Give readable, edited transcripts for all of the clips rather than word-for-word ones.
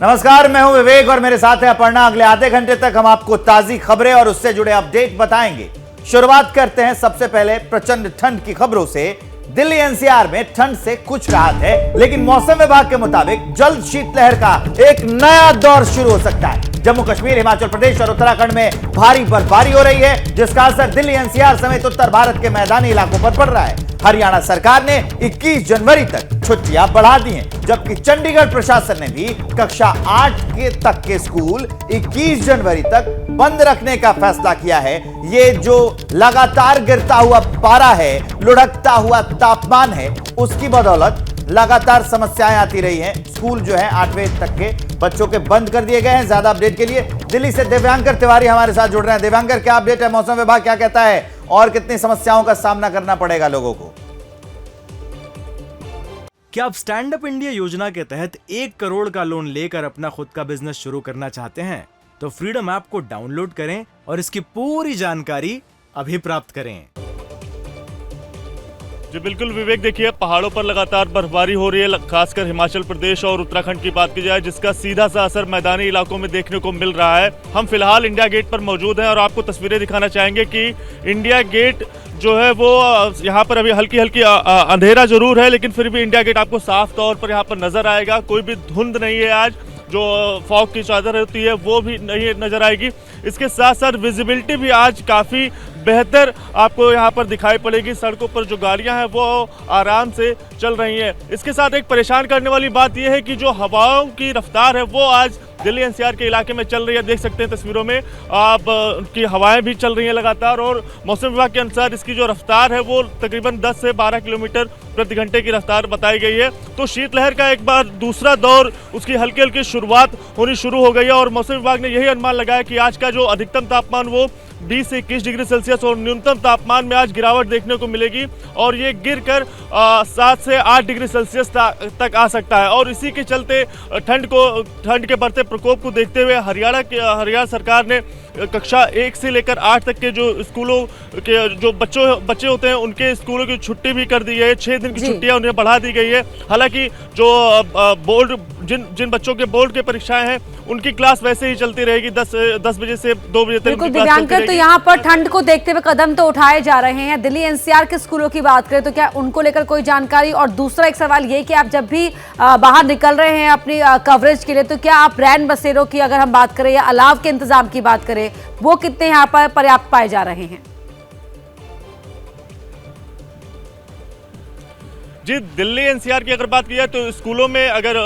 नमस्कार, मैं हूं विवेक और मेरे साथ है अपर्णा। अगले आधे घंटे तक हम आपको ताजी खबरें और उससे जुड़े अपडेट बताएंगे। शुरुआत करते हैं सबसे पहले प्रचंड ठंड की खबरों से। दिल्ली एनसीआर में ठंड से कुछ राहत है, लेकिन मौसम विभाग के मुताबिक जल्द शीतलहर का एक नया दौर शुरू हो सकता है। जम्मू कश्मीर, हिमाचल प्रदेश और उत्तराखंड में भारी बर्फबारी हो रही है, जिसका असर दिल्ली एनसीआर समेत उत्तर भारत के मैदानी इलाकों पर पड़ रहा है। हरियाणा सरकार ने 21 जनवरी तक छुट्टियां बढ़ा दी हैं, जबकि चंडीगढ़ प्रशासन ने भी कक्षा 8 तक के स्कूल 21 जनवरी तक बंद रखने का फैसला किया है। ये जो लगातार गिरता हुआ पारा है, लुढ़कता हुआ तापमान है, उसकी बदौलत लगातार समस्याएं आती रही हैं। स्कूल जो है 8वीं तक के बच्चों के बंद कर दिए गए हैं। ज्यादा अपडेट के लिए दिल्ली से दिव्यांकर तिवारी हमारे साथ जुड़ रहे हैं। दिव्यांकर, क्या अपडेट है? मौसम विभाग क्या कहता है और कितनी समस्याओं का सामना करना पड़ेगा लोगों को? क्या आप स्टैंड अप इंडिया योजना के तहत 1 करोड़ का लोन लेकर अपना खुद का बिजनेस शुरू करना चाहते हैं? तो फ्रीडम ऐप को डाउनलोड करें और इसकी पूरी जानकारी अभी प्राप्त करें। जी बिल्कुल विवेक, देखिए पहाड़ों पर लगातार बर्फबारी हो रही है, खासकर हिमाचल प्रदेश और उत्तराखंड की बात की जाए, जिसका सीधा सा असर मैदानी इलाकों में देखने को मिल रहा है। हम फिलहाल इंडिया गेट पर मौजूद हैं और आपको तस्वीरें दिखाना चाहेंगे कि इंडिया गेट जो है वो यहाँ पर अभी हल्की हल्की अंधेरा जरूर है, लेकिन फिर भी इंडिया गेट आपको साफ तौर पर यहाँ पर नजर आएगा। कोई भी धुंध नहीं है, आज जो फॉग की चादर होती है वो भी नहीं नजर आएगी। इसके साथ साथ विजिबिलिटी भी आज काफ़ी बेहतर आपको यहाँ पर दिखाई पड़ेगी। सड़कों पर जो गाड़ियाँ हैं वो आराम से चल रही हैं। इसके साथ एक परेशान करने वाली बात यह है कि जो हवाओं की रफ्तार है वो आज दिल्ली एनसीआर के इलाके में चल रही है। देख सकते हैं तस्वीरों में आप उनकी हवाएं भी चल रही हैं लगातार, और मौसम विभाग के अनुसार इसकी जो रफ्तार है वो तकरीबन 10 से 12 किलोमीटर प्रति घंटे की रफ्तार बताई गई है। तो शीतलहर का एक बार दूसरा दौर, उसकी हल्की हल्की शुरुआत होनी शुरू हो गई है और मौसम विभाग ने यही अनुमान लगाया कि आज का जो अधिकतम तापमान वो 20 से 21 डिग्री सेल्सियस और न्यूनतम तापमान में आज गिरावट देखने को मिलेगी और ये गिरकर 7 से 8 डिग्री सेल्सियस तक आ सकता है। और इसी के चलते ठंड के बढ़ते प्रकोप को देखते हुए हरियाणा सरकार ने कक्षा 1 से लेकर 8 तक के जो स्कूलों के जो बच्चे होते हैं उनके स्कूलों की छुट्टी भी कर दी है। 6 दिन की छुट्टियां उन्हें बढ़ा दी गई है। हालांकि जो बोर्ड जिन बच्चों के बोर्ड की परीक्षाएं हैं उनकी क्लास वैसे ही चलती रहेगी, 10 बजे से 2 बजे तक। बिल्कुल दिव्यांकर, तो यहाँ पर ठंड को देखते हुए कदम तो उठाए जा रहे हैं। दिल्ली एनसीआर के स्कूलों की बात करें तो क्या उनको लेकर कोई जानकारी? और दूसरा एक सवाल ये कि आप जब भी बाहर निकल रहे हैं अपनी कवरेज के लिए, तो क्या आप रैन बसेरों की अगर हम बात करें या अलाव के इंतजाम की बात करें, वो कितने यहाँ पर पर्याप्त पाए जा रहे हैं? जी दिल्ली एनसीआर की अगर बात की जाए तो स्कूलों में अगर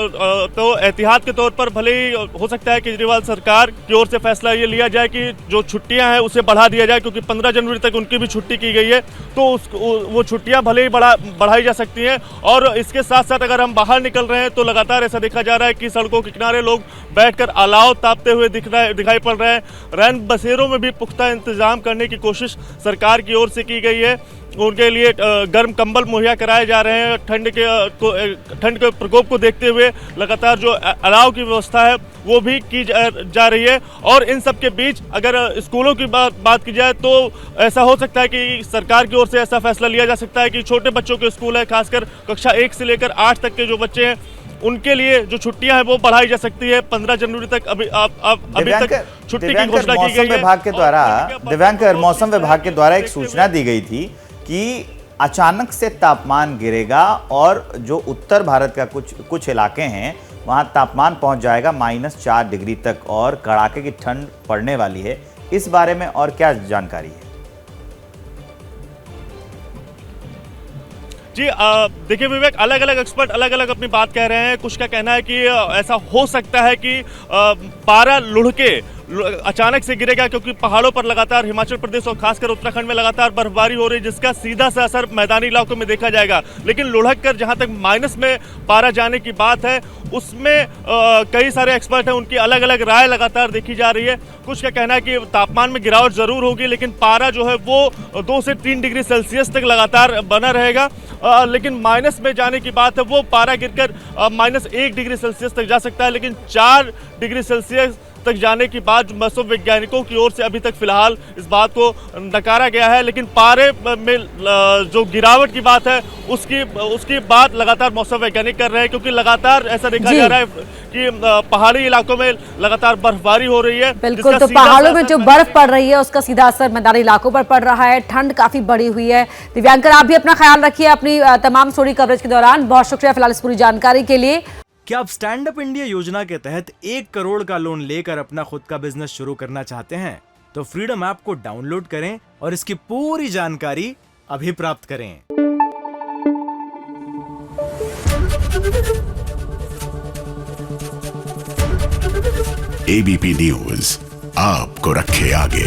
तो एहतियात के तौर पर भले ही हो सकता है केजरीवाल सरकार की ओर से फैसला ये लिया जाए कि जो छुट्टियां हैं उसे बढ़ा दिया जाए, क्योंकि 15 जनवरी तक उनकी भी छुट्टी की गई है, तो वो छुट्टियां भले ही बढ़ाई जा सकती हैं। और इसके साथ साथ अगर हम बाहर निकल रहे हैं तो लगातार ऐसा देखा जा रहा है कि सड़कों के किनारे लोग बैठकर अलाव तापते हुए दिखाई पड़ रहे हैं। रैन बसेरों में भी पुख्ता इंतजाम करने की कोशिश सरकार की ओर से की गई है। उनके लिए गर्म कंबल मुहैया कराए जा रहे हैं। ठंड के प्रकोप को देखते हुए लगातार जो अलाव की व्यवस्था है वो भी की जा रही है। और इन सब के बीच अगर स्कूलों की बात की जाए तो ऐसा हो सकता है कि सरकार की ओर से ऐसा फैसला लिया जा सकता है कि छोटे बच्चों के स्कूल है, खासकर कक्षा 1 से लेकर 8 तक के जो बच्चे हैं उनके लिए जो छुट्टियां हैं वो बढ़ाई जा सकती है। 15 जनवरी तक अभी तक छुट्टी की घोषणा की गई है। दिव्यांकर, मौसम विभाग के द्वारा एक सूचना दी गई थी कि अचानक से तापमान गिरेगा और जो उत्तर भारत का कुछ इलाके हैं वहां तापमान पहुंच जाएगा -4 डिग्री तक और कड़ाके की ठंड पड़ने वाली है। इस बारे में और क्या जानकारी है? जी देखिए विवेक, अलग अलग एक्सपर्ट अलग अलग अपनी बात कह रहे हैं। कुछ का कहना है कि ऐसा हो सकता है कि पारा लुढ़के अचानक से गिरेगा, क्योंकि पहाड़ों पर लगातार हिमाचल प्रदेश और खासकर उत्तराखंड में लगातार बर्फबारी हो रही है, जिसका सीधा सा असर मैदानी इलाकों में देखा जाएगा। लेकिन लुढ़क कर जहां तक माइनस में पारा जाने की बात है उसमें कई सारे एक्सपर्ट हैं, उनकी अलग अलग राय लगातार देखी जा रही है। कुछ का कहना है कि तापमान में गिरावट जरूर होगी, लेकिन पारा जो है वो 2 से 3 डिग्री सेल्सियस तक लगातार बना रहेगा। लेकिन माइनस में जाने की बात है वो पारा गिरकर -1 डिग्री सेल्सियस तक जा सकता है, लेकिन 4 डिग्री सेल्सियस तक जाने की बाद मौसम वैज्ञानिकों की ओर से अभी तक फिलहाल इस बात को नकारा गया है, लेकिन पारे में जो गिरावट की बात है उसकी बात लगातार मौसम वैज्ञानिक कर रहे हैं, क्योंकि लगातार ऐसा देखा जा रहा है कि पहाड़ी इलाकों में लगातार बर्फबारी हो रही है। बिल्कुल, तो पहाड़ों में जो बर्फ पड़ रही है उसका सीधा असर मैदानी इलाकों पर पड़ रहा है। ठंड काफी बढ़ी हुई है। दिव्यांकर, आप भी अपना ख्याल रखिए अपनी तमाम स्टोरी कवरेज के दौरान। बहुत शुक्रिया फिलहाल इस पूरी जानकारी के लिए। क्या आप स्टैंड अप इंडिया योजना के तहत 1 करोड़ का लोन लेकर अपना खुद का बिजनेस शुरू करना चाहते हैं? तो फ्रीडम ऐप को डाउनलोड करें और इसकी पूरी जानकारी अभी प्राप्त करें। एबीपी न्यूज आपको रखे आगे।